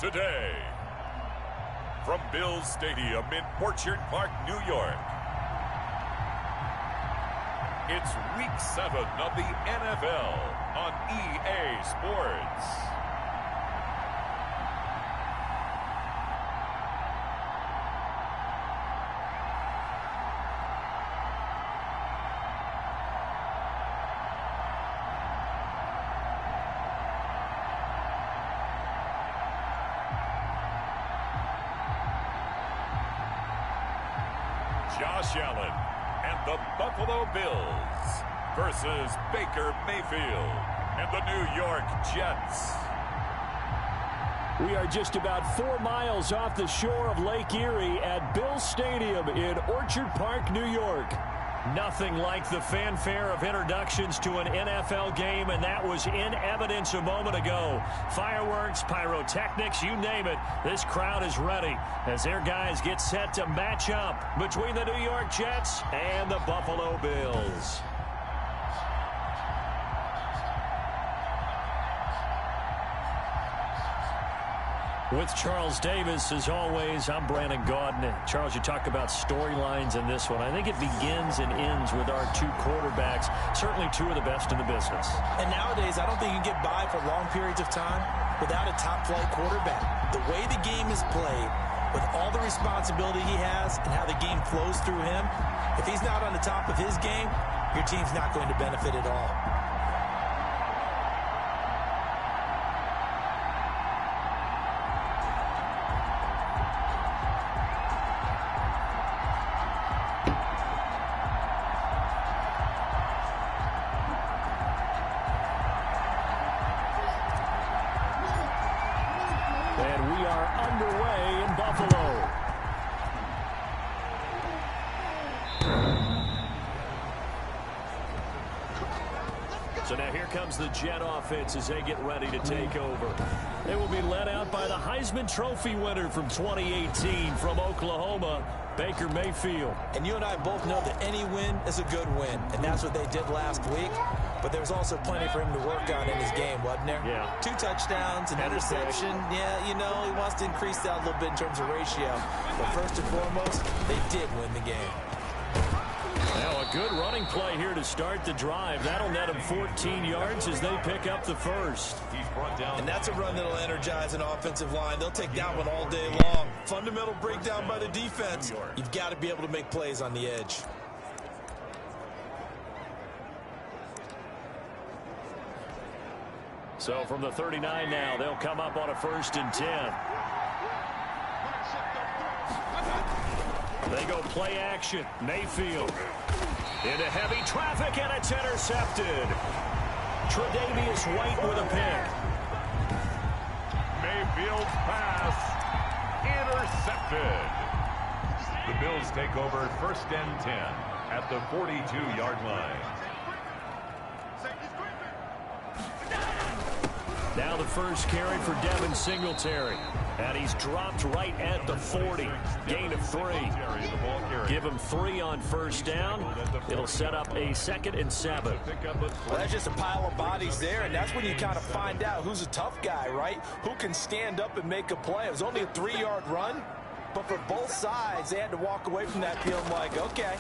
today. From Bills Stadium in Orchard Park, New York. It's Week 7 of the NFL on EA Sports. Josh Allen and the Buffalo Bills versus Baker Mayfield and the New York Jets. We are just about 4 miles off the shore of Lake Erie at Bills Stadium in Orchard Park, New York. Nothing like the fanfare of introductions to an NFL game, and that was in evidence a moment ago. Fireworks, pyrotechnics, you name it. This crowd is ready as their guys get set to match up between the New York Jets and the Buffalo Bills. With Charles Davis, as always, I'm Brandon Gaudin. Charles, you talk about storylines in this one. I think it begins and ends with our two quarterbacks, certainly two of the best in the business. And nowadays, I don't think you can get by for long periods of time without a top-flight quarterback. The way the game is played, with all the responsibility he has and how the game flows through him, if he's not on the top of his game, your team's not going to benefit at all. So now here comes the Jet offense as they get ready to take over. They will be led out by the Heisman Trophy winner from 2018 from Oklahoma, Baker Mayfield. And you and I both know that any win is a good win, and that's what they did last week. But there's also plenty for him to work on in his game, wasn't there? Yeah. 2 touchdowns, an interception. Yeah, you know, he wants to increase that a little bit in terms of ratio. But first and foremost, they did win the game. Now a good running play here to start the drive. That'll net him 14 yards as they pick up the first. And that's a run that'll energize an offensive line. They'll take that one all day long. Fundamental breakdown by the defense. You've got to be able to make plays on the edge. So from the 39 now, they'll come up on a 1st and 10. They go play action. Mayfield into heavy traffic, and it's intercepted. Tre'Davious White with a pick. Mayfield's pass intercepted. The Bills take over 1st and 10 at the 42-yard line. Now the first carry for Devin Singletary. And he's dropped right at the 40. Gain of 3. Give him 3 on 1st down. It'll set up a 2nd and 7. Well, that's just a pile of bodies there, and that's when you kind of find out who's a tough guy, right? Who can stand up and make a play. It was only a 3-yard run, but for both sides, they had to walk away from that feeling like, okay,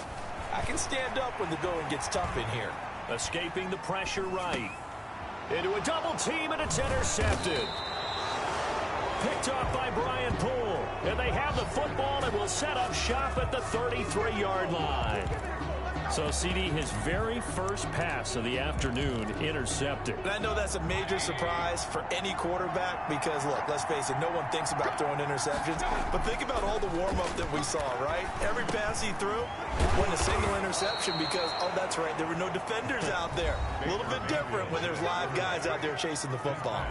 I can stand up when the going gets tough in here. Escaping the pressure right. Into a double team, and it's intercepted. Picked off by Brian Poole. And they have the football and will set up shop at the 33-yard line. So, CD, his very first pass of the afternoon intercepted. And I know that's a major surprise for any quarterback because, look, let's face it, no one thinks about throwing interceptions. But think about all the warm-up that we saw, right? Every pass he threw wasn't a single interception because, oh, that's right, there were no defenders out there. A little bit different when there's live guys out there chasing the football.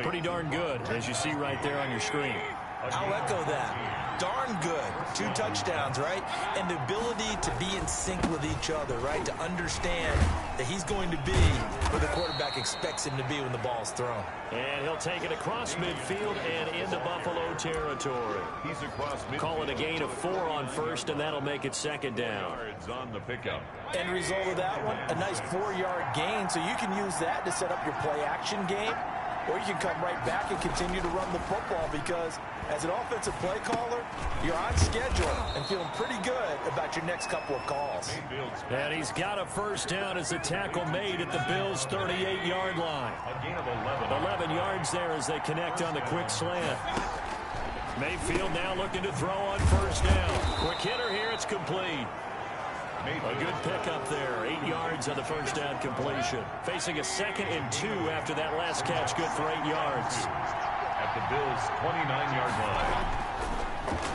Pretty darn good, as you see right there on your screen. I'll echo that. Darn good. 2 touchdowns, right? And the ability to be in sync with each other, right? To understand that he's going to be where the quarterback expects him to be when the ball's thrown. And he'll take it across midfield and into Buffalo territory. He's across midfield. Call it a gain of 4 on 1st, and that'll make it 2nd down. On the pickup. End result of that one, a nice 4-yard gain, so you can use that to set up your play-action game. or you can come right back and continue to run the football because as an offensive play caller, you're on schedule and feeling pretty good about your next couple of calls. And he's got a first down as the tackle made at the Bills' 38-yard line. A gain of 11. 11 yards there as they connect on the quick slant. Mayfield now looking to throw on first down. Quick hitter here, it's complete. A good pickup there. 8 yards on the first down completion. Facing a 2nd and 2 after that last catch. Good for 8 yards. At the Bills' 29-yard line.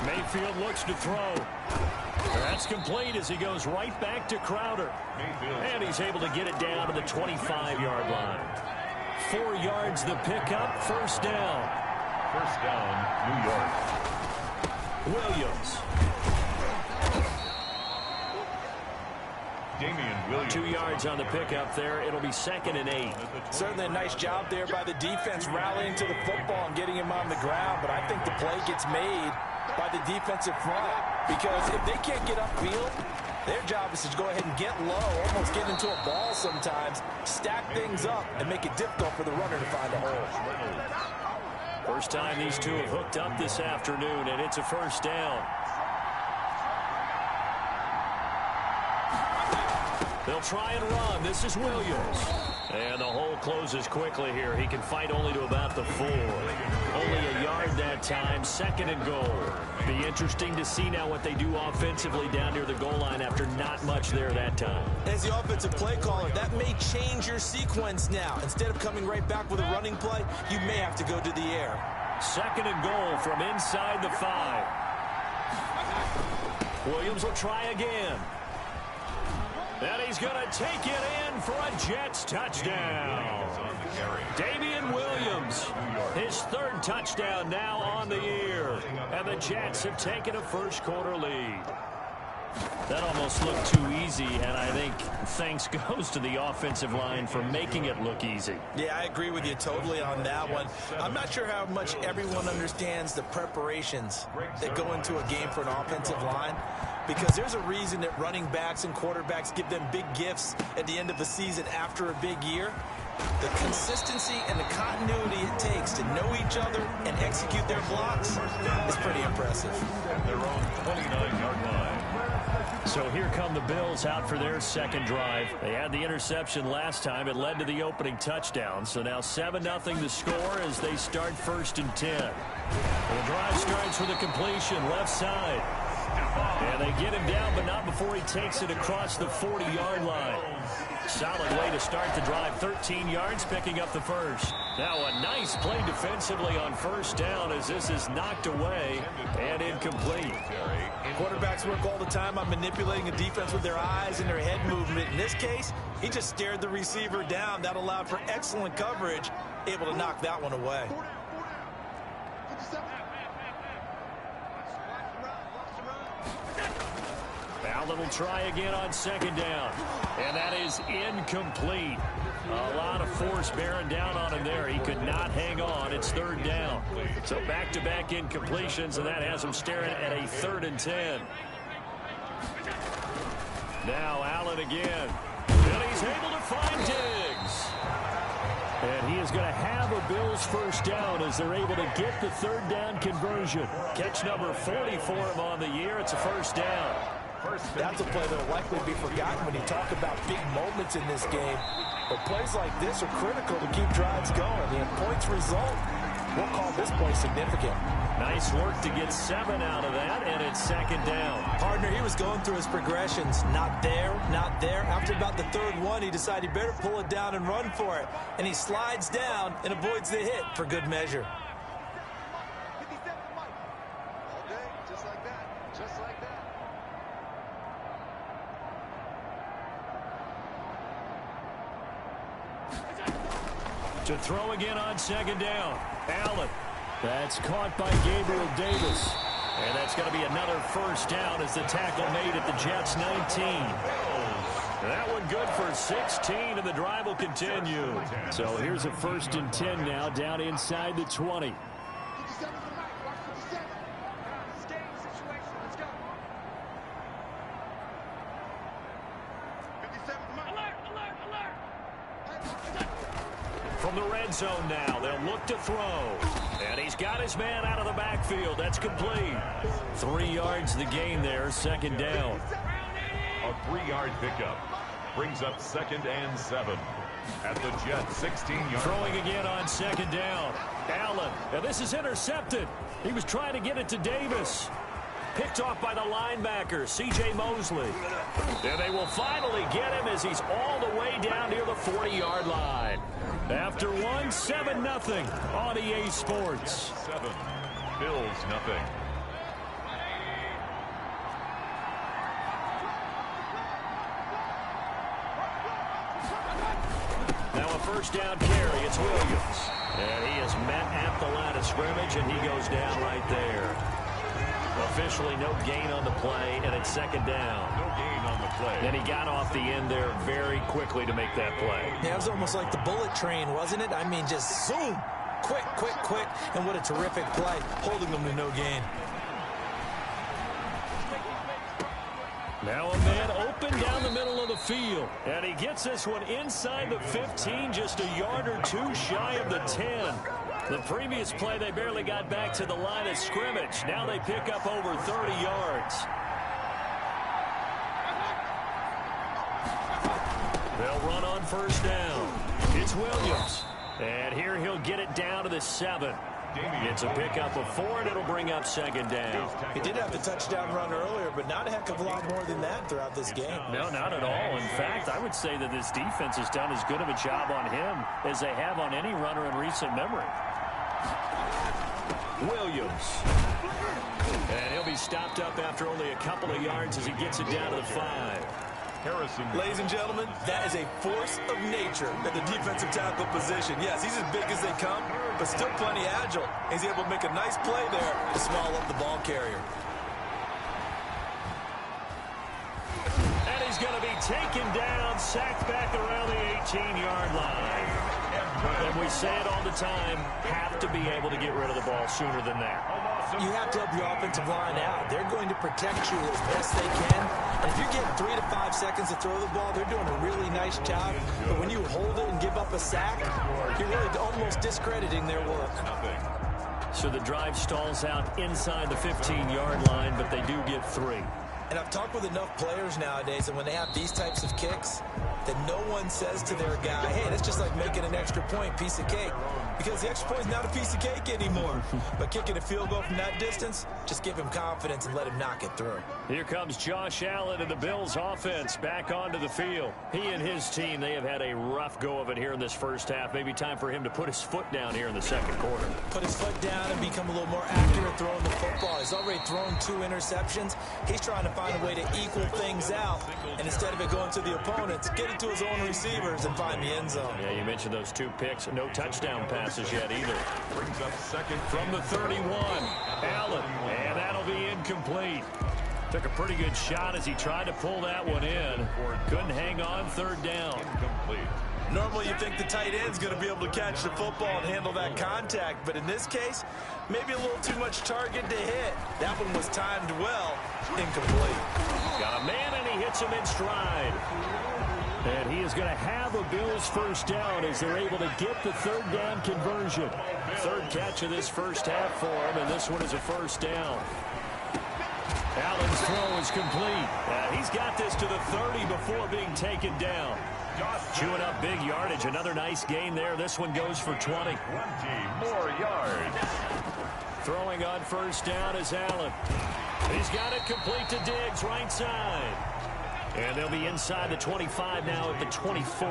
Mayfield looks to throw. That's complete as he goes right back to Crowder. And he's able to get it down to the 25-yard line. 4 yards the pickup. First down. First down, New York. Williams. Damian Williams. 2 yards on the pickup there. It'll be 2nd and 8. Certainly a nice job there by the defense rallying to the football and getting him on the ground, but I think the play gets made by the defensive front because if they can't get upfield, their job is to go ahead and get low, almost get into a ball sometimes, stack things up, and make it difficult for the runner to find a hole. First time these two have hooked up this afternoon, and it's a first down. They'll try and run. This is Williams. And the hole closes quickly here. He can fight only to about the 4. Only a yard that time. 2nd and goal. Be interesting to see now what they do offensively down near the goal line after not much there that time. As the offensive play caller, that may change your sequence now. Instead of coming right back with a running play, you may have to go to the air. 2nd and goal from inside the 5. Williams will try again. And he's going to take it in for a Jets touchdown. Damian Williams, his 3rd touchdown now on the year. And the Jets have taken a first-quarter lead. That almost looked too easy, and I think thanks goes to the offensive line for making it look easy. Yeah, I agree with you totally on that one. I'm not sure how much everyone understands the preparations that go into a game for an offensive line, because there's a reason that running backs and quarterbacks give them big gifts at the end of the season after a big year. The consistency and the continuity it takes to know each other and execute their blocks is pretty impressive. Their own 29-yard line. So here come the Bills out for their 2nd drive. They had the interception last time. It led to the opening touchdown. So now 7-0 the score as they start 1st and 10. The drive starts with a completion left side. And they get him down, but not before he takes it across the 40-yard line. Solid way to start the drive. 13 yards, picking up the first. Now a nice play defensively on first down as this is knocked away and incomplete. Quarterbacks work all the time on manipulating a defense with their eyes and their head movement. In this case, he just stared the receiver down. That allowed for excellent coverage, able to knock that one away. Allen will try again on 2nd down. And that is incomplete. A lot of force bearing down on him there. He could not hang on. It's 3rd down. So back-to-back incompletions, and that has him staring at a 3rd and 10. Now Allen again. And he's able to find Diggs. And he is going to have a Bills first down as they're able to get the 3rd down conversion. Catch number 40 for him on the year. It's a first down. That's a play that will likely be forgotten when you talk about big moments in this game. But plays like this are critical to keep drives going. And points result, we'll call this play significant. Nice work to get 7 out of that, and it's 2nd down. Partner, he was going through his progressions. Not there, not there. After about the 3rd one, he decided he better pull it down and run for it. And he slides down and avoids the hit for good measure. To throw again on 2nd down. Allen. That's caught by Gabriel Davis. And that's going to be another first down as the tackle made at the Jets 19. That one good for 16, and the drive will continue. So here's a 1st and 10 now down inside the 20. from the red zone now. They'll look to throw. And he's got his man out of the backfield. That's complete. 3 yards the gain there, second down. A 3-yard pickup brings up 2nd and 7 at the Jets 16-yard. Throwing again on second down. Allen. And this is intercepted. He was trying to get it to Davis. Picked off by the linebacker, C.J. Mosley. And they will finally get him as he's all the way down near the 40-yard line. After one, 7-0 on EA Sports. 7, Bills nothing. Now a first down carry. It's Williams. And he is met at the line of scrimmage, and he goes down right there. Officially no gain on the play, and it's second down. No gain on the play. And he got off the end there very quickly to make that play. Yeah, it was almost like the bullet train, wasn't it? I mean, just zoom. Quick, quick, quick. And what a terrific play, holding them to no gain. Now a man open down the middle of the field. And he gets this one inside the 15, just a yard or two shy of the 10. The previous play, they barely got back to the line of scrimmage. Now they pick up over 30 yards. They'll run on first down. It's Williams. And here he'll get it down to the 7. It's a pickup of 4, and it'll bring up second down. He did have the touchdown run earlier, but not a heck of a lot more than that throughout this game. No, not at all. In fact, I would say that this defense has done as good of a job on him as they have on any runner in recent memory. Williams. And he'll be stopped up after only a couple of yards as he gets it down to the 5. Harrison. Ladies and gentlemen, that is a force of nature at the defensive tackle position. Yes, he's as big as they come, but still plenty agile. He's able to make a nice play there to swallow up the ball carrier. And he's going to be taken down, sacked back around the 18-yard line. And we say it all the time, have to be able to get rid of the ball sooner than that. You have to help your offensive line out. They're going to protect you as best they can. And if you're getting 3 to 5 seconds to throw the ball, they're doing a really nice job. But when you hold it and give up a sack, you're really almost discrediting their work. So the drive stalls out inside the 15-yard line, but they do get 3. And I've talked with enough players nowadays, and when they have these types of kicks, that no one says to their guy, hey, that's just like making an extra point, piece of cake. Because the extra point is not a piece of cake anymore. But kicking a field goal from that distance, just give him confidence and let him knock it through. Here comes Josh Allen and the Bills offense back onto the field. He and his team, they have had a rough go of it here in this first half. Maybe time for him to put his foot down here in the second quarter. Put his foot down and become a little more accurate throwing the football. He's already thrown 2 interceptions. He's trying to find a way to equal things out. And instead of it going to the opponents, get it to his own receivers and find the end zone. Yeah, you mentioned those 2 picks. No touchdown passes yet either. Brings up second from the 31. Allen, and that'll be incomplete. Took a pretty good shot as he tried to pull that one in. Couldn't hang on, third down. Incomplete. Normally you think the tight end's going to be able to catch the football and handle that contact, but in this case, maybe a little too much target to hit. That one was timed well, incomplete. Got a man, and he hits him in stride. And he is going to have a Bills first down as they're able to get the third down conversion. Third catch of this first half for him, and this one is a first down. Allen's throw is complete. He's got this to the 30 before being taken down. Chewing up big yardage. Another nice gain there. This one goes for 20. 20 more yards. Throwing on first down is Allen. He's got it complete to Diggs, right side. And they'll be inside the 25 now at the 24.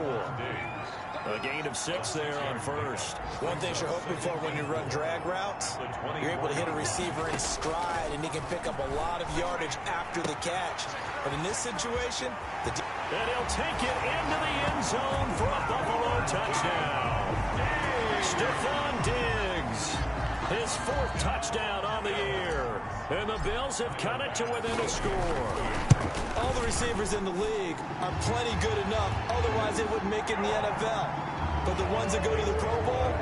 A gain of 6 there on first. One thing you're hoping for when you run drag routes, you're able to hit a receiver in stride, and he can pick up a lot of yardage after the catch. But in this situation, and he'll take it into the end zone for a Buffalo touchdown. Stephon Diggs, his 4th touchdown on the year. And the Bills have cut it to within a score. All the receivers in the league are plenty good enough. Otherwise, they wouldn't make it in the NFL. But the ones that go to the Pro Bowl,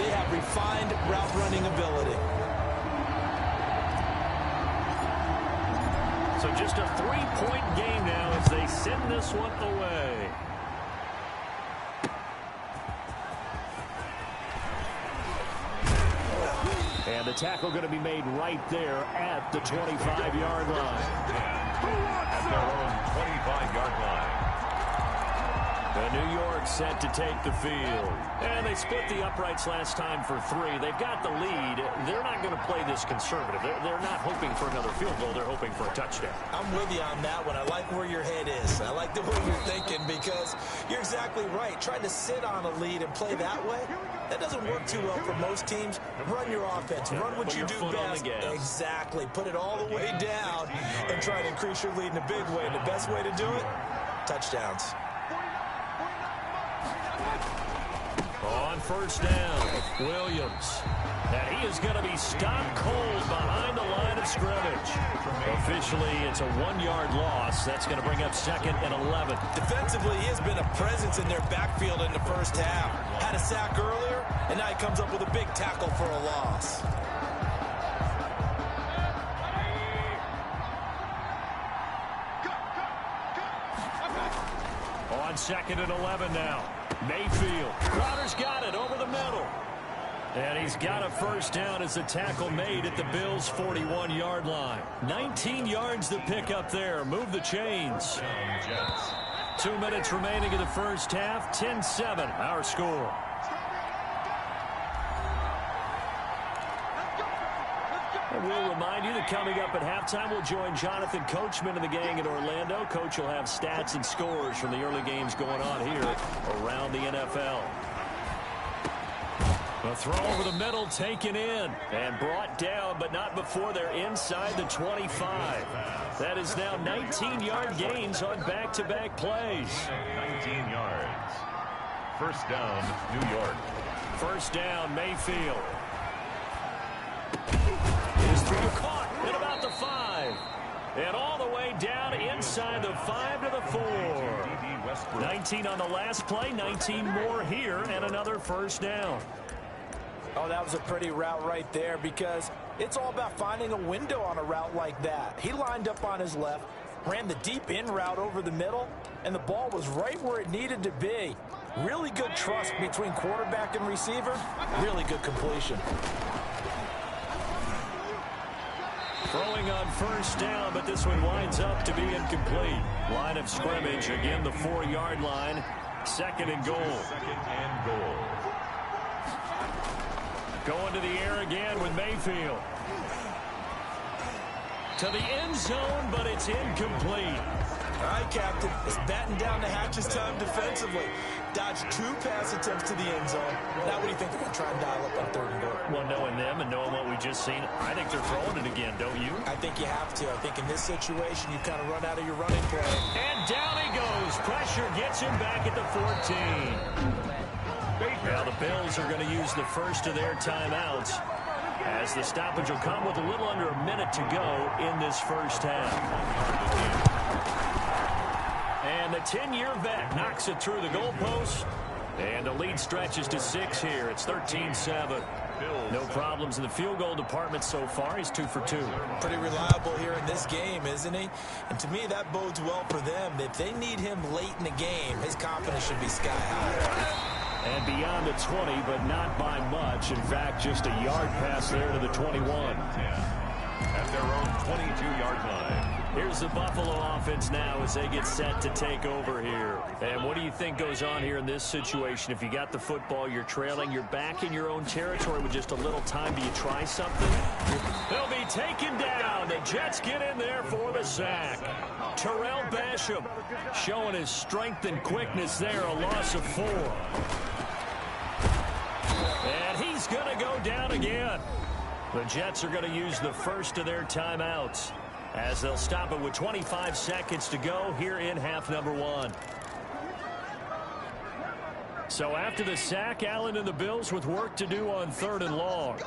they have refined route running ability. So just a 3-point game now as they send this one away. And the tackle going to be made right there at the 25-yard line. At their own 25-yard line. The New York set to take the field. And they split the uprights last time for 3. They've got the lead. They're not going to play this conservative. They're not hoping for another field goal. They're hoping for a touchdown. I'm with you on that one. I like where your head is. I like the way you're thinking because you're exactly right. Trying to sit on a lead and play that way, that doesn't work too well for most teams. Run your offense. Run what you do best. Exactly. Put it all the way down and try to increase your lead in a big way. And the best way to do it, touchdowns. On first down, Williams. And he is going to be stopped cold behind the line of scrimmage. Officially, it's a 1-yard loss. That's going to bring up 2nd and 11. Defensively, he has been a presence in their backfield in the first half. Had a sack earlier, and now he comes up with a big tackle for a loss. On 2nd and 11 now. Mayfield. Crowder's got it over the middle. And he's got a first down as the tackle made at the Bills' 41-yard line. 19 yards to pick up there. Move the chains. 2 minutes remaining in the first half. 10-7, our score. And we'll remind you that coming up at halftime, we'll join Jonathan Coachman and the gang in Orlando. Coach will have stats and scores from the early games going on here around the NFL. A throw over the middle, taken in, and brought down, but not before they're inside the 25. That is now 19-yard gains on back-to-back plays. 19 yards. First down, New York. First down, Mayfield. His throw caught at about the 5. And all the way down inside the 5 to the 4. 19 on the last play, 19 more here, and another first down. Oh, that was a pretty route right there because it's all about finding a window on a route like that. He lined up on his left, ran the deep in route over the middle, and the ball was right where it needed to be. Really good trust between quarterback and receiver. Really good completion. Throwing on first down, but this one winds up to be incomplete. Line of scrimmage, again the 4-yard line. 2nd and goal. 2nd and goal. Going to the air again with Mayfield. To the end zone, but it's incomplete. All right, Captain. It's batten down the hatches time defensively. Dodged 2 pass attempts to the end zone. Now what do you think they're going to try and dial up on 3rd and goal? Well, knowing them and knowing what we just seen, I think they're throwing it again, don't you? I think you have to. I think in this situation, you kind of run out of your running play. And down he goes. Pressure gets him back at the 14. Now the Bills are going to use the first of their timeouts as the stoppage will come with a little under a minute to go in this first half. And the 10-year vet knocks it through the goalpost. And the lead stretches to 6 here. It's 13-7. No problems in the field goal department so far. He's 2 for 2. Pretty reliable here in this game, isn't he? And to me, that bodes well for them. If they need him late in the game, his confidence should be sky high. And beyond the 20, but not by much. In fact, just a yard pass there to the 21. At their own 22-yard line. Here's the Buffalo offense now as they get set to take over here. And what do you think goes on here in this situation? If you got the football, you're trailing, you're back in your own territory with just a little time. Do you try something? They'll be taken down. The Jets get in there for the sack. Terrell Basham showing his strength and quickness there, a loss of 4. And he's going to go down again. The Jets are going to use the first of their timeouts as they'll stop it with 25 seconds to go here in half number 1. So after the sack, Allen and the Bills with work to do on 3rd and long.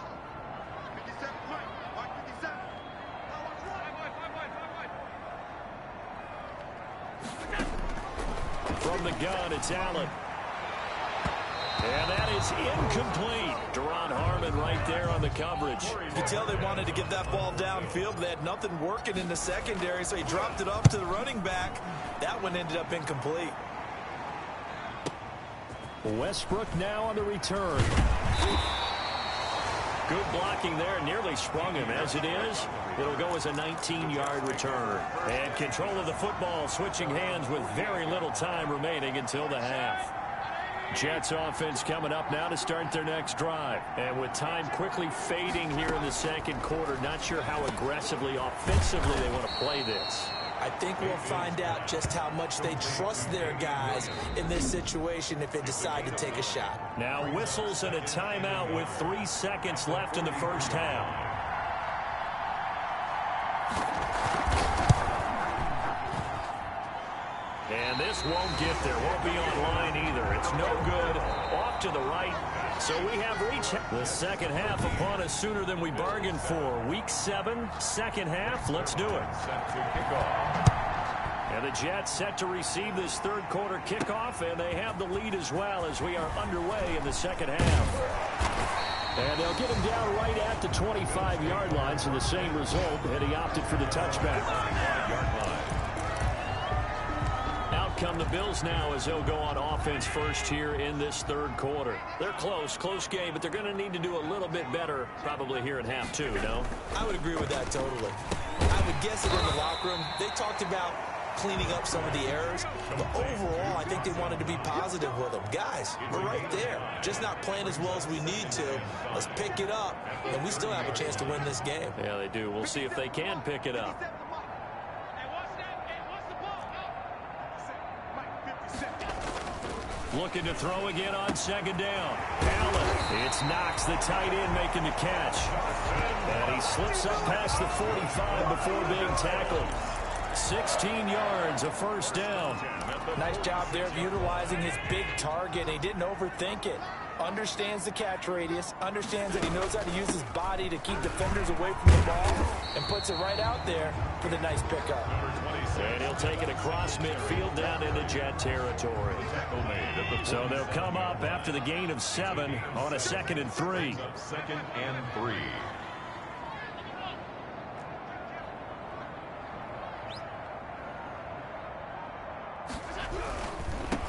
From the gun, it's Allen. And that is incomplete. Deron Harmon right there on the coverage. You could tell they wanted to get that ball downfield, but they had nothing working in the secondary, so he dropped it off to the running back. That one ended up incomplete. Westbrook now on the return. Good blocking there. Nearly sprung him. As it is, it'll go as a 19-yard return. And control of the football, switching hands with very little time remaining until the half. Jets offense coming up now to start their next drive. And with time quickly fading here in the second quarter, not sure how aggressively, offensively they want to play this. I think we'll find out just how much they trust their guys in this situation if they decide to take a shot. Now whistles and a timeout with 3 seconds left in the first half. And this won't get there. Won't be online either. It's no good. Off to the right. So we have reached the second half upon us sooner than we bargained for. Week 7, second half. Let's do it. And the Jets set to receive this third quarter kickoff, and they have the lead as well as we are underway in the second half. And they'll get him down right at the 25-yard line, so the same result, and he opted for the touchback. Come the Bills now as they'll go on offense first here in this third quarter. They're close game, but they're going to need to do a little bit better probably here in half 2, no? I would agree with that totally. I would guess that in the locker room, they talked about cleaning up some of the errors, but overall, I think they wanted to be positive with them. Guys, we're right there, just not playing as well as we need to. Let's pick it up, and we still have a chance to win this game. Yeah, they do. We'll see if they can pick it up. Looking to throw again on second down. Allen. It's Knox, the tight end, making the catch. And he slips up past the 45 before being tackled. 16 yards, a first down. Nice job there of utilizing his big target. He didn't overthink it. Understands the catch radius. Understands that he knows how to use his body to keep defenders away from the ball. And puts it right out there for the nice pickup. And he'll take it across midfield down into Jet territory. So they'll come up after the gain of 7 on a 2nd and 3. Second and 3.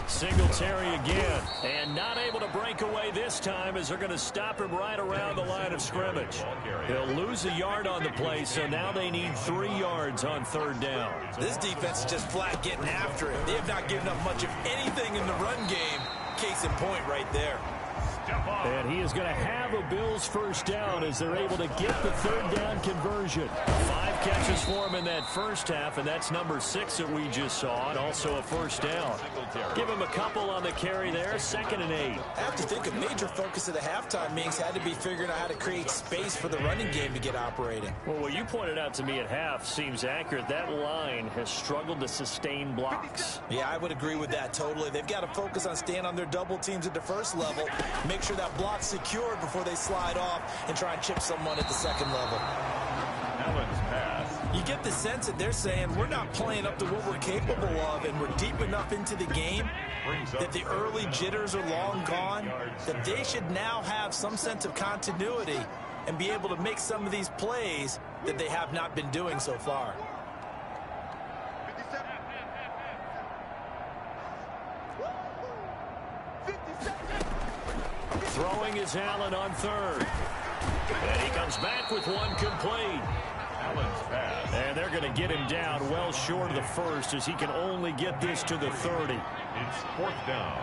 Singletary again, and not able to break away this time as they're going to stop him right around the line of scrimmage. He'll lose a yard on the play, so now they need 3 yards on third down. This defense is just flat getting after it. They have not given up much of anything in the run game. Case in point right there. And he is going to have a Bills first down as they're able to get the third down conversion. 5 catches for him in that first half, and that's number 6 that we just saw, and also a first down. Give him a couple on the carry there, 2nd and 8. I have to think a major focus of the halftime meetings had to be figuring out how to create space for the running game to get operating. Well, what you pointed out to me at half seems accurate. That line has struggled to sustain blocks. Yeah, I would agree with that totally. They've got to focus on staying on their double teams at the first level, make sure that block's secured before they slide off and try and chip someone at the second level. Allen's pass. You get the sense that they're saying we're not playing up to what we're capable of, and we're deep enough into the game that the early jitters are long gone, that they should now have some sense of continuity and be able to make some of these plays that they have not been doing so far. Throwing is Allen on third. And he comes back with one complete. Allen's pass. And they're going to get him down well short of the first as he can only get this to the 30. It's 4th down.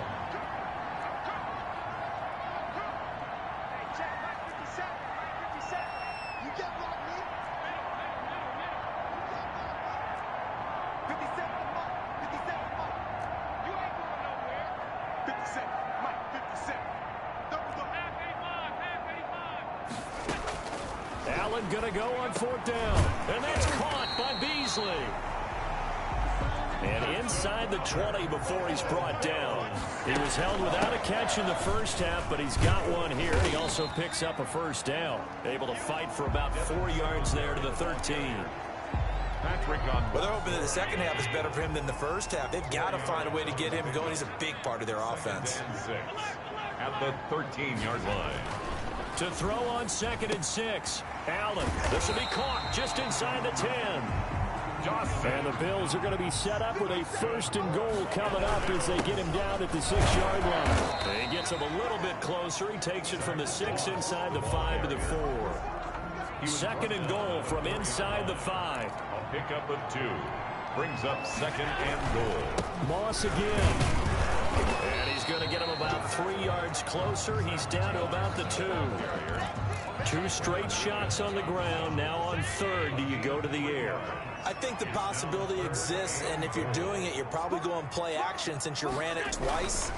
Allen going to go on 4th down. And that's caught by Beasley. And inside the 20 before he's brought down. He was held without a catch in the first half, but he's got one here. He also picks up a first down. Able to fight for about 4 yards there to the 13. Well, they're hoping that the second half is better for him than the first half. They've got to find a way to get him going. He's a big part of their offense. At the 13-yard line. To throw on 2nd and 6. Allen. This will be caught just inside the 10. And the Bills are going to be set up with a 1st and goal coming up as they get him down at the 6-yard line. He gets him a little bit closer. He takes it from the 6 inside the 5 to the 4. 2nd and goal from inside the 5. A pickup of 2. Brings up 2nd and goal. Moss again. And he's going to get him about 3 yards closer. He's down to about the 2. 2 straight shots on the ground. Now on 3rd, do you go to the air? I think the possibility exists, and if you're doing it, you're probably going play action since you ran it twice.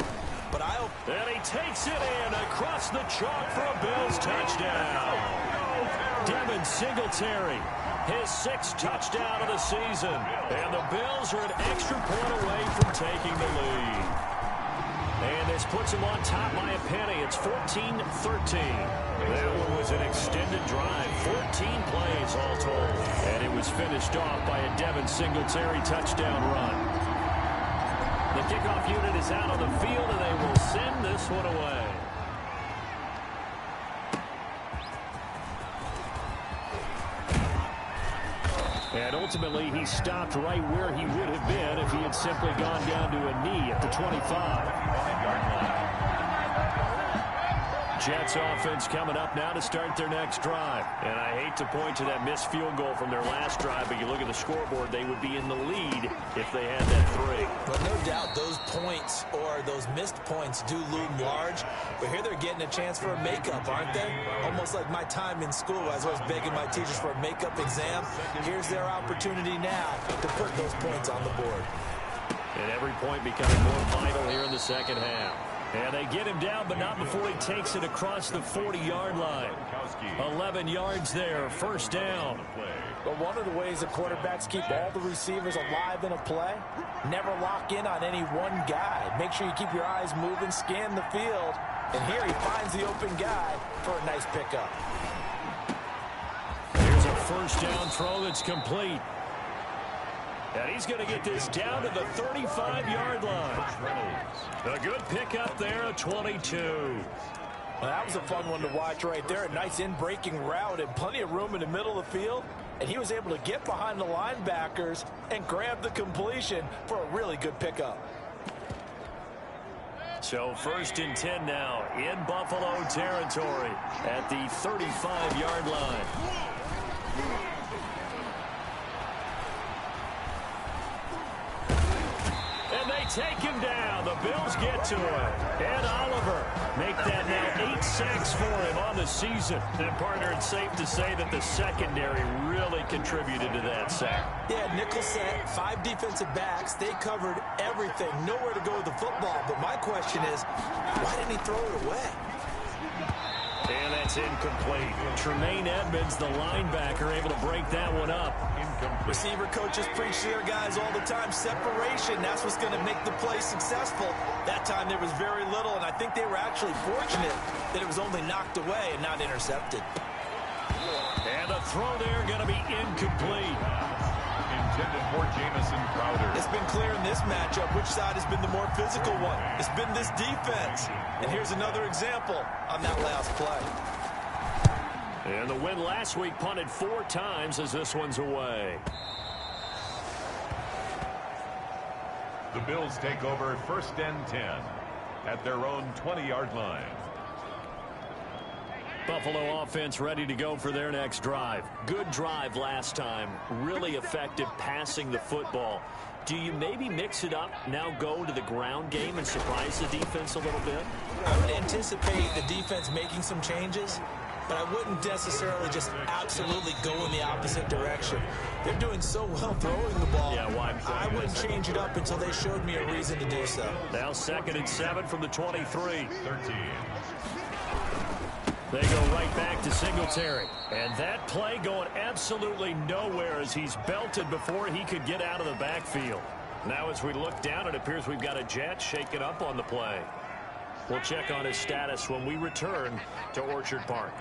But and he takes it in across the chalk for a Bills touchdown. Devin Singletary, his 6th touchdown of the season. And the Bills are an extra point away from taking the lead. And this puts them on top by a penny. It's 14-13. That one was an extended drive. 14 plays all told. And it was finished off by a Devin Singletary touchdown run. The kickoff unit is out on the field, and they will send this one away. And ultimately, he stopped right where he would have been if he had simply gone down to a knee at the 25. Jets offense coming up now to start their next drive. And I hate to point to that missed field goal from their last drive, but you look at the scoreboard, they would be in the lead if they had that 3. But no doubt those points or those missed points do loom large. But here they're getting a chance for a makeup, aren't they? Almost like my time in school as I was begging my teachers for a makeup exam. Here's their opportunity now to put those points on the board. And every point becoming more vital here in the second half. And they get him down, but not before he takes it across the 40-yard line. 11 yards there, 1st down. But one of the ways the quarterbacks keep all the receivers alive in a play, never lock in on any one guy. Make sure you keep your eyes moving, scan the field. And here he finds the open guy for a nice pickup. Here's a 1st down throw that's complete. And he's going to get this down to the 35-yard line. A good pickup there, a 22. Well, that was a fun one to watch right there. A nice in-breaking route and plenty of room in the middle of the field. And he was able to get behind the linebackers and grab the completion for a really good pickup. So 1st and 10 now in Buffalo territory at the 35-yard line. Take him down. The Bills get to him. And Oliver make that now 8 sacks for him on the season. And, partner, it's safe to say that the secondary really contributed to that sack. Yeah, nickel set, 5 defensive backs. They covered everything. Nowhere to go with the football. But my question is, why didn't he throw it away? And that's incomplete. Tremaine Edmonds, the linebacker, able to break that one up. Receiver coaches preach to their guys all the time. Separation, that's what's going to make the play successful. That time there was very little, and I think they were actually fortunate that it was only knocked away and not intercepted. And the throw there going to be incomplete. Intended for Jamison Crowder. It's been clear in this matchup which side has been the more physical one. It's been this defense. And here's another example on that last play. And the win last week punted 4 times as this one's away. The Bills take over 1st and 10 at their own 20-yard line. Buffalo offense ready to go for their next drive. Good drive last time. Really effective passing the football. Do you maybe mix it up, now go to the ground game and surprise the defense a little bit? I would anticipate the defense making some changes, but I wouldn't necessarily just absolutely go in the opposite direction. They're doing so well throwing the ball. Yeah, why? I wouldn't change it up until they showed me a reason to do so. Now 2nd and 7 from the 23. 13. They go right back to Singletary. And that play going absolutely nowhere as he's belted before he could get out of the backfield. Now as we look down, it appears we've got a Jet shaken up on the play. We'll check on his status when we return to Orchard Park.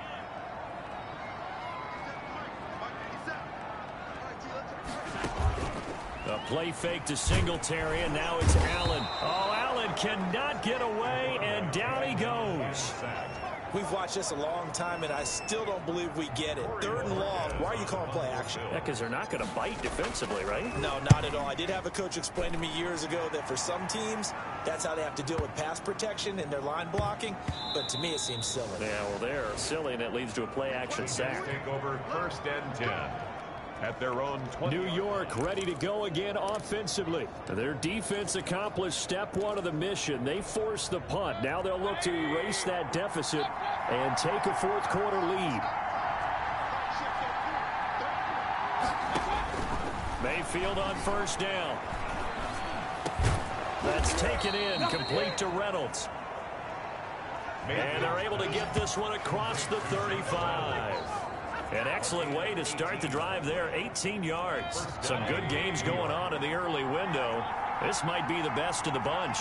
A play fake to Singletary, and now it's Allen. Oh, Allen cannot get away, and down he goes. We've watched this a long time, and I still don't believe we get it. 3rd and long. Why are you calling play action? Yeah, because they're not going to bite defensively, right? No, not at all. I did have a coach explain to me years ago that for some teams, that's how they have to deal with pass protection and their line blocking. But to me, it seems silly. Yeah, well, they're silly, and it leads to a play action sack. Take over 1st and 10. At their own 20. New York ready to go again offensively. Their defense accomplished step 1 of the mission. They forced the punt. Now they'll look to erase that deficit and take a 4th quarter lead. Mayfield on 1st down. That's taken in, complete to Reynolds. And they're able to get this one across the 35. An excellent way to start the drive there, 18 yards. Some good games going on in the early window. This might be the best of the bunch.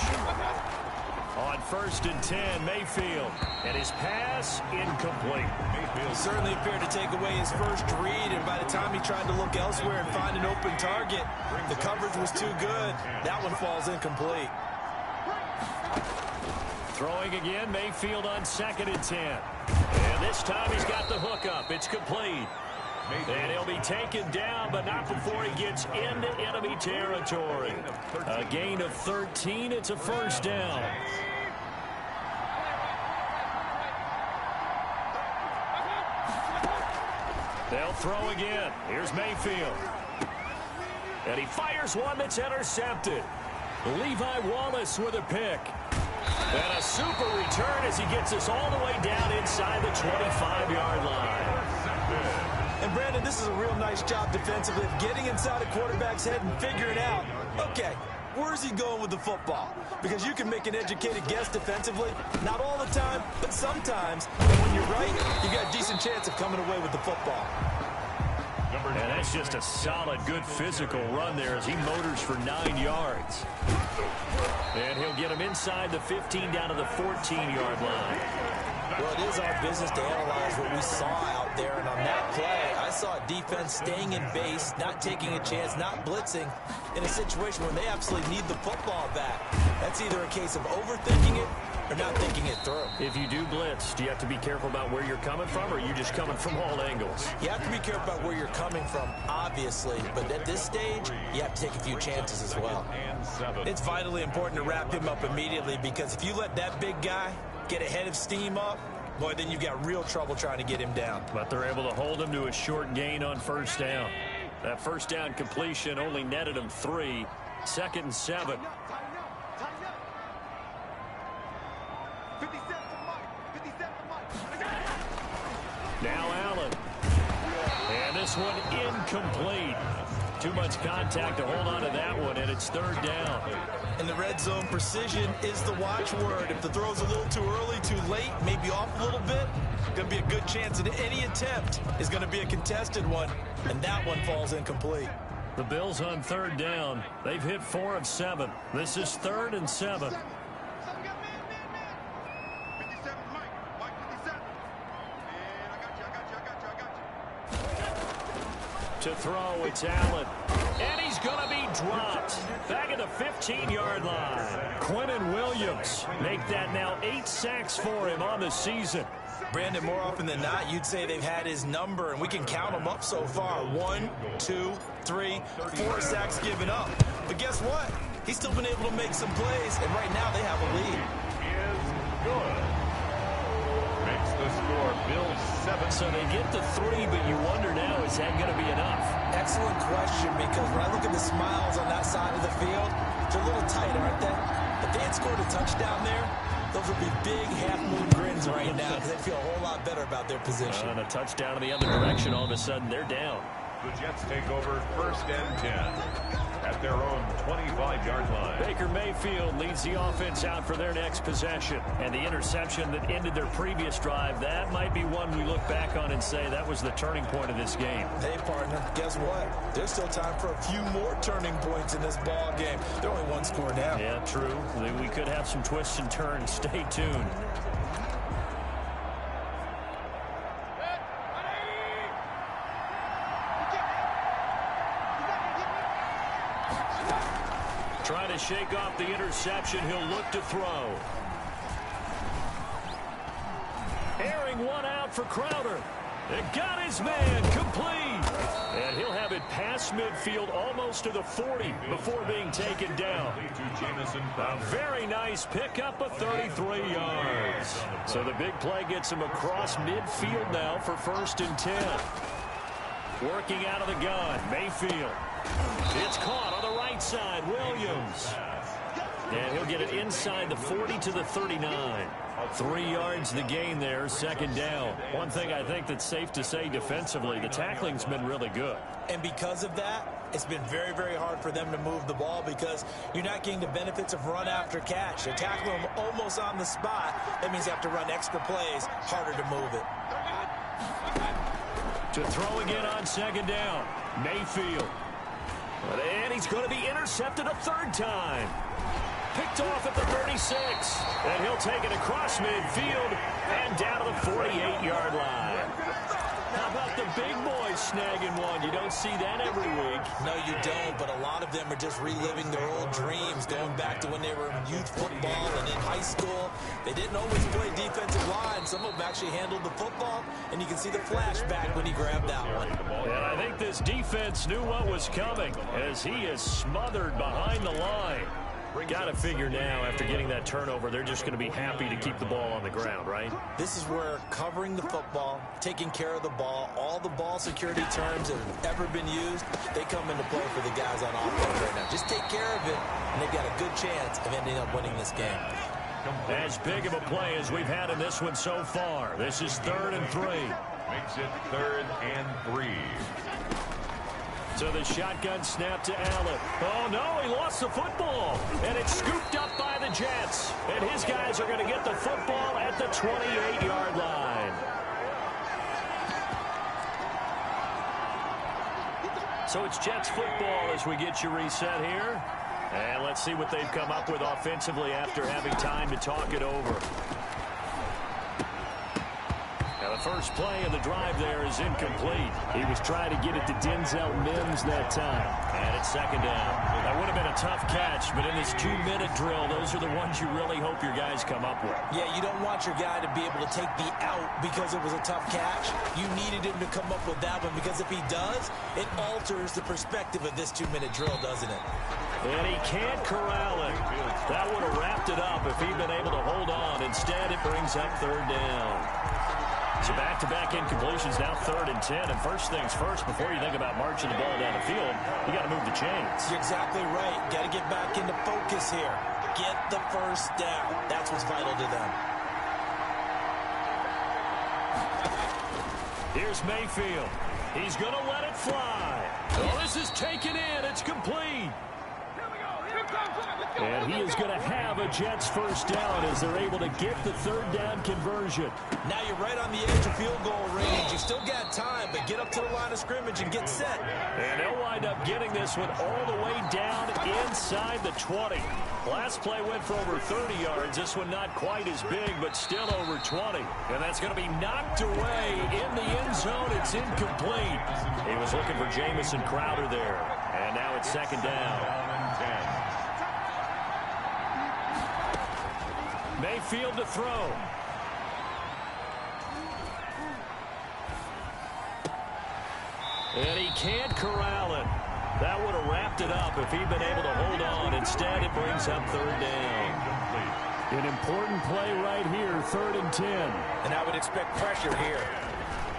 On 1st and 10, Mayfield. And his pass, incomplete. He certainly appeared to take away his first read, and by the time he tried to look elsewhere and find an open target, the coverage was too good. That one falls incomplete. Throwing again, Mayfield on 2nd and 10. And this time he's got the hook up. It's complete. And he'll be taken down, but not before he gets into enemy territory. A gain of 13. It's a 1st down. They'll throw again. Here's Mayfield. And he fires one that's intercepted. Levi Wallace with a pick. And a super return as he gets us all the way down inside the 25-yard line. And, Brandon, this is a real nice job defensively of getting inside a quarterback's head and figuring out, okay, where's he going with the football? Because you can make an educated guess defensively. Not all the time, but sometimes. And when you're right, you got a decent chance of coming away with the football. And that's just a solid, good physical run there as he motors for 9 yards. And he'll get him inside the 15 down to the 14-yard line. Well, it is our business to analyze what we saw out there. And on that play, I saw a defense staying in base, not taking a chance, not blitzing in a situation where they absolutely need the football back. That's either a case of overthinking it or not thinking it through. If you do blitz, do you have to be careful about where you're coming from, or are you just coming from all angles? You have to be careful about where you're coming from, obviously. But at this stage, you have to take a few chances as well. It's vitally important to wrap him up immediately, because if you let that big guy get a head of steam up, boy, then you've got real trouble trying to get him down. But they're able to hold him to a short gain on 1st down. That 1st down completion only netted him 3. 2nd and 7. Now Allen. And this one incomplete. Too much contact to hold on to that one, and it's 3rd down. In the red zone, precision is the watchword. If the throw's a little too early, too late, maybe off a little bit, going to be a good chance that any attempt is going to be a contested one, and that one falls incomplete. The Bills on 3rd down. They've hit 4 of 7. This is 3rd and 7. To throw, it's Allen. And he's going to be dropped. Back at the 15-yard line. Quentin Williams make that now 8 sacks for him on the season. Brandon, more often than not, you'd say they've had his number, and we can count them up so far. 1, 2, 3, 4 sacks given up. But guess what? He's still been able to make some plays, and right now they have a lead. Is good. Makes the score Bills 7. So they get the 3, but you wonder now, is that going to be enough? Excellent question, because when I look at the smiles on that side of the field, they're a little tight, aren't they? If they had scored a touchdown there, those would be big half-moon grins right now, because they feel a whole lot better about their position. And a touchdown in the other direction, all of a sudden they're down. The Jets take over 1st and 10 at their own 25-yard line. Baker Mayfield leads the offense out for their next possession. And the interception that ended their previous drive, that might be one we look back on and say that was the turning point of this game. Hey, partner, guess what? There's still time for a few more turning points in this ball game. They're only 1 score now. Yeah, true. We could have some twists and turns. Stay tuned. Trying to to shake off the interception. He'll look to throw. Airing one out for Crowder. It got his man complete. And he'll have it past midfield almost to the 40 before being taken down. A very nice pickup of 33 yards. So the big play gets him across midfield now for 1st and 10. Working out of the gun, Mayfield. It's caught on the right side, Williams. And he'll get it inside the 40 to the 39. 3 yards the gain there, 2nd down. One thing I think that's safe to say defensively, the tackling's been really good. And because of that, it's been very, very hard for them to move the ball because you're not getting the benefits of run after catch. They're tackling them almost on the spot. That means you have to run extra plays, harder to move it. To throw again on 2nd down, Mayfield. And he's going to be intercepted a 3rd time. Picked off at the 36. And he'll take it across midfield and down to the 48-yard line. How about the big boys snagging one? You don't see that every week. No, you don't, but a lot of them are just reliving their old dreams, going back to when they were in youth football and in high school. They didn't always play defensive line. Some of them actually handled the football, and you can see the flashback when he grabbed that one. And I think this defense knew what was coming as he is smothered behind the line. Got to figure now, after getting that turnover, they're just going to be happy to keep the ball on the ground, right? This is where covering the football, taking care of the ball, all the ball security terms that have ever been used, they come into play for the guys on offense right now. Just take care of it, and they've got a good chance of ending up winning this game. As big of a play as we've had in this one so far. This is 3rd and 3. Makes it 3rd and 3. So the shotgun snap to Allen. Oh, no, he lost the football. And it's scooped up by the Jets. And his guys are going to get the football at the 28-yard line. So it's Jets football as we get you reset here. And let's see what they've come up with offensively after having time to talk it over. The first play of the drive there is incomplete. He was trying to get it to Denzel Mims that time. And it's 2nd down. That would have been a tough catch, but in this 2-minute drill, those are the ones you really hope your guys come up with. Yeah, you don't want your guy to be able to take the out because it was a tough catch. You needed him to come up with that one because if he does, it alters the perspective of this 2-minute drill, doesn't it? And he can't corral it. That would have wrapped it up if he'd been able to hold on. Instead, it brings up 3rd down. So back-to-back incompletions, now 3rd and 10. And first things first, before you think about marching the ball down the field, you got to move the chains. You're exactly right. Got to get back into focus here. Get the first down. That's what's vital to them. Here's Mayfield. He's going to let it fly. Oh, this is taken in. It's complete. And he is going to have a Jets first down as they're able to get the 3rd down conversion. Now you're right on the edge of field goal range. You still got time, but get up to the line of scrimmage and get set. And they'll wind up getting this one all the way down inside the 20. Last play went for over 30 yards. This one not quite as big, but still over 20. And that's going to be knocked away in the end zone. It's incomplete. He was looking for Jamison Crowder there. And now it's 2nd down. Mayfield to throw. And he can't corral it. That would have wrapped it up if he'd been able to hold on. Instead, it brings up 3rd down. An important play right here, 3rd and 10. And I would expect pressure here.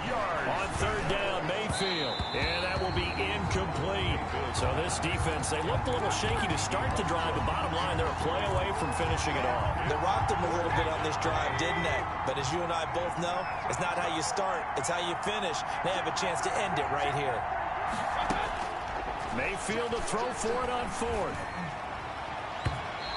On 3rd down, Mayfield. And that will be incomplete. So this defense, they looked a little shaky to start the drive, but bottom line, they're a play away from finishing it all. They rocked them a little bit on this drive, didn't they? But as you and I both know, it's not how you start, it's how you finish. They have a chance to end it right here. Mayfield to throw for it on 4th.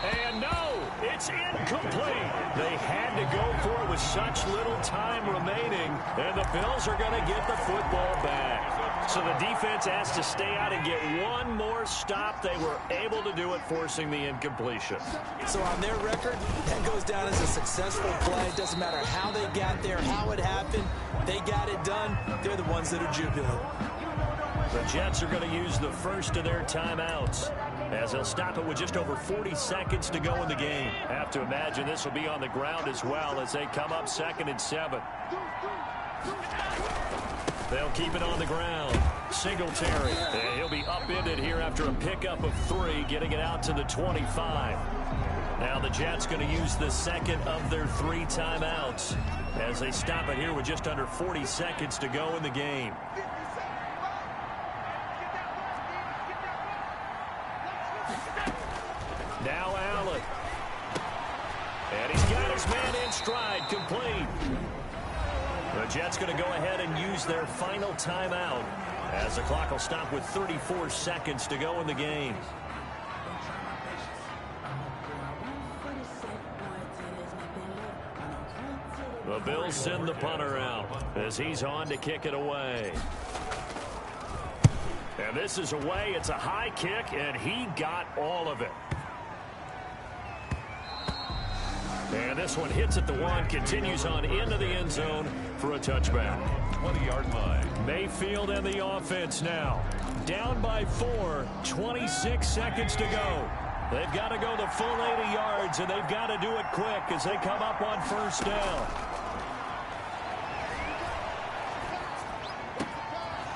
And no, it's incomplete. They had to go for it with such little time remaining, and the Bills are going to get the football back. So the defense has to stay out and get one more stop. They were able to do it, forcing the incompletion. So on their record, that goes down as a successful play. It doesn't matter how they got there, how it happened. They got it done. They're the ones that are jubilant. The Jets are going to use the first of their timeouts. as they'll stop it with just over 40 seconds to go in the game. Have to imagine this will be on the ground as well as they come up 2nd and 7. They'll keep it on the ground. Singletary. And he'll be upended here after a pickup of 3, getting it out to the 25. Now the Jets going to use the second of their 3 timeouts as they stop it here with just under 40 seconds to go in the game. Now Allen. And he's got his man in stride, complete. The Jets going to go ahead and use their final timeout as the clock will stop with 34 seconds to go in the game. The Bills send the punter out as he's on to kick it away. And this is away. It's a high kick, and he got all of it. And this one hits at the 1, continues on into the end zone for a touchback. 20-yard line. Mayfield and the offense now. Down by 4, 26 seconds to go. They've got to go the full 80 yards, and they've got to do it quick as they come up on 1st down.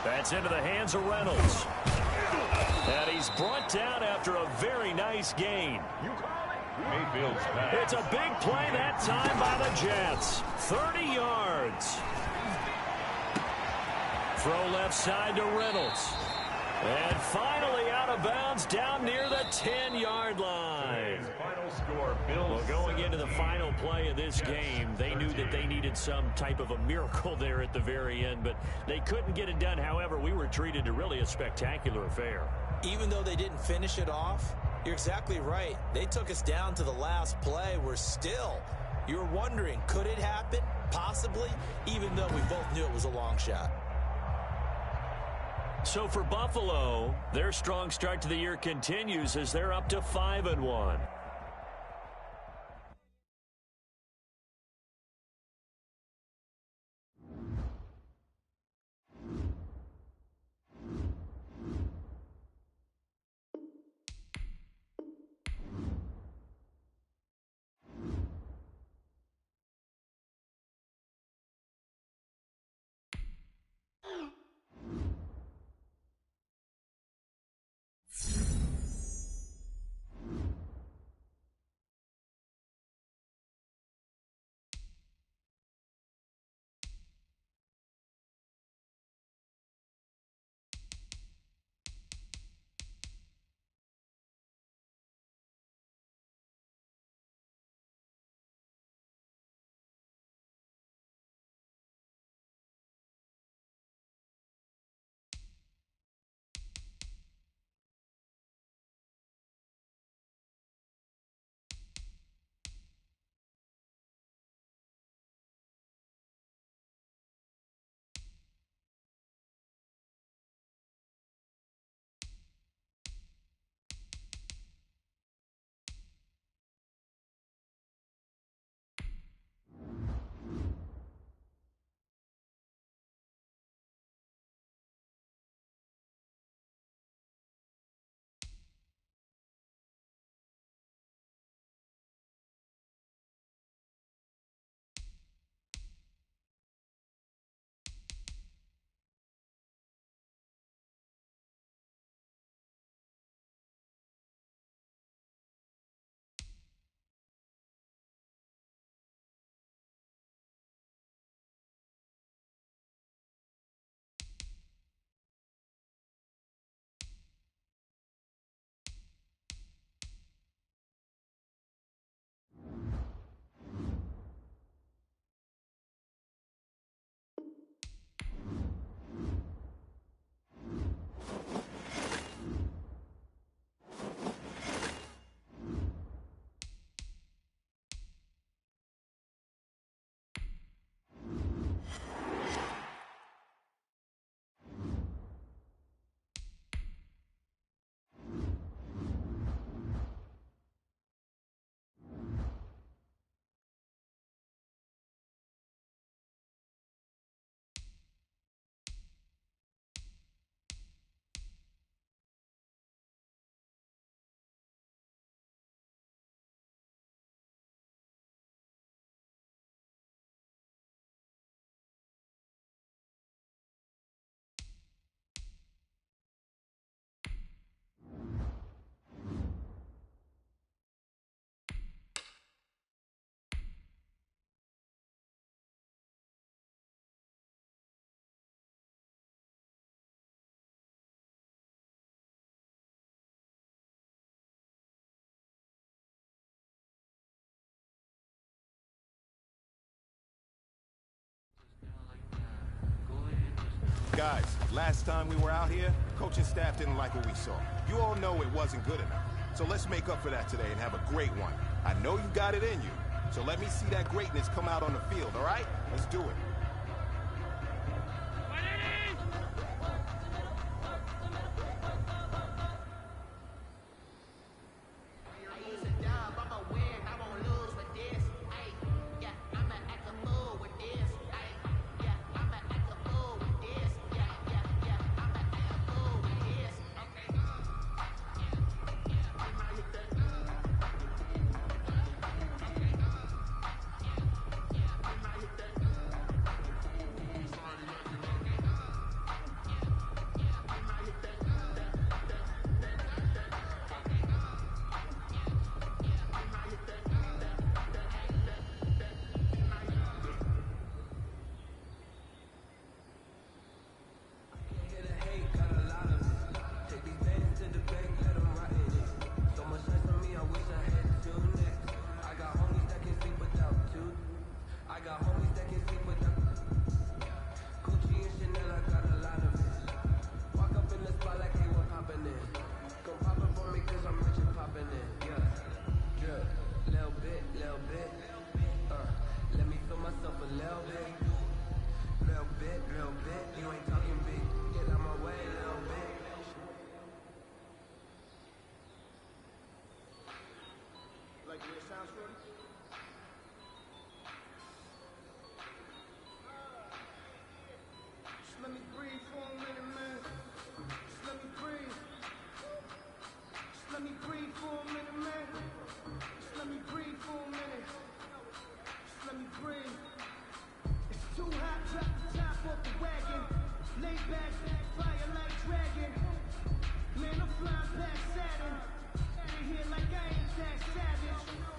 That's into the hands of Reynolds. And he's brought down after a very nice gain. Mayfield's pass. It's a big play that time by the Jets. 30 yards. Throw left side to Reynolds. And finally out of bounds down near the 10-yard line. Final score, Bills. Well, going into the final play of this game, they knew that they needed some type of a miracle there at the very end, but they couldn't get it done. However, we were treated to really a spectacular affair. Even though they didn't finish it off, you're exactly right. They took us down to the last play. You were wondering, could it happen? Possibly, even though we both knew it was a long shot. So for Buffalo, their strong start to the year continues as they're up to 5-1. Guys, last time we were out here, coaching staff didn't like what we saw. You all know it wasn't good enough. So let's make up for that today and have a great one. I know you got it in you. So let me see that greatness come out on the field, all right? Let's do it. Man, I'm flying past Saturn. They here like I ain't that savage.